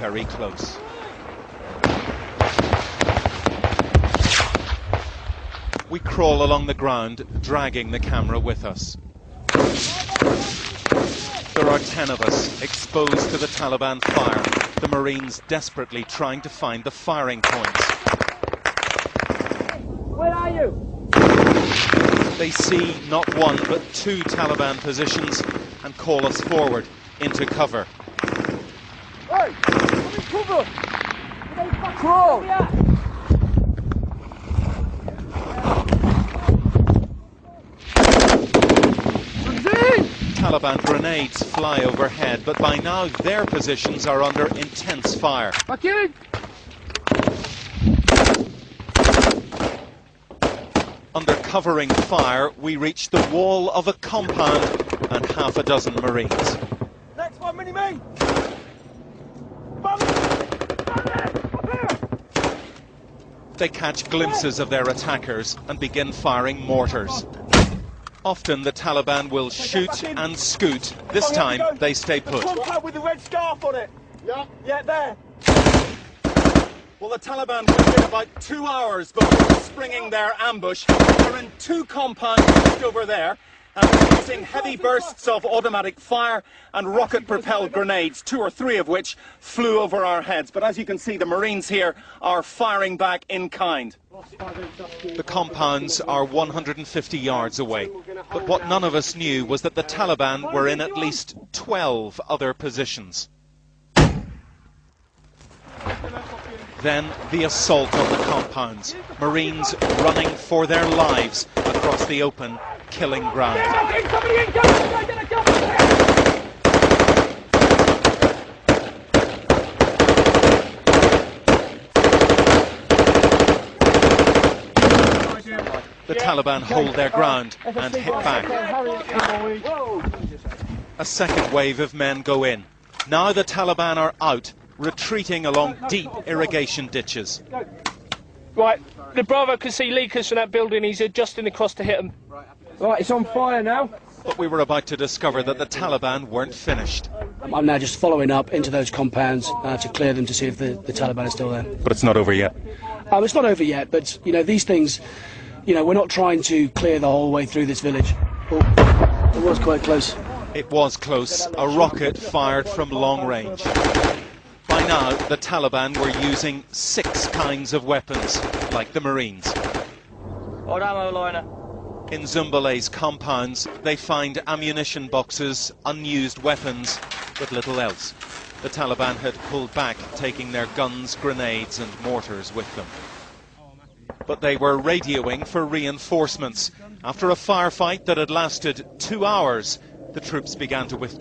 very close. We crawl along the ground, dragging the camera with us. There are 10 of us, exposed to the Taliban fire, the Marines desperately trying to find the firing points. Where are you? They see not one but 2 Taliban positions and call us forward into cover. Hey, come in cover! Crawl! Taliban grenades fly overhead, but by now their positions are under intense fire. Back in! Under covering fire, we reach the wall of a compound and half a dozen Marines. Next one, mini-me! They catch glimpses of their attackers and begin firing mortars. Often the Taliban will shoot and scoot. This time they stay put. Compound with the red scarf on it! Yeah. Yeah, there. Well, the Taliban were here about 2 hours before springing their ambush. They're in 2 compounds just over there, and they're using heavy bursts of automatic fire and rocket-propelled grenades, 2 or 3 of which flew over our heads. But as you can see, the Marines here are firing back in kind. The compounds are 150 yards away, but what none of us knew was that the Taliban were in at least 12 other positions. Then the assault on the compounds, Marines running for their lives across the open, killing ground. The Taliban hold their ground and hit back. A second wave of men go in. Now the Taliban are out, retreating along deep irrigation ditches. Right, the Bravo can see leakers from that building. He's adjusting across to hit them. Right, it's on fire now. But we were about to discover that the Taliban weren't finished. I'm now just following up into those compounds to clear them to see if the Taliban is still there. But it's not over yet. It's not over yet, but, you know, these things, you know, we're not trying to clear the whole way through this village. Oh, it was quite close. It was close. A rocket fired from long range. By now, the Taliban were using 6 kinds of weapons, like the Marines. Old ammo liner. In Zumbale's compounds, they find ammunition boxes, unused weapons, but little else. The Taliban had pulled back, taking their guns, grenades and mortars with them. But they were radioing for reinforcements. After a firefight that had lasted 2 hours, the troops began to withdraw.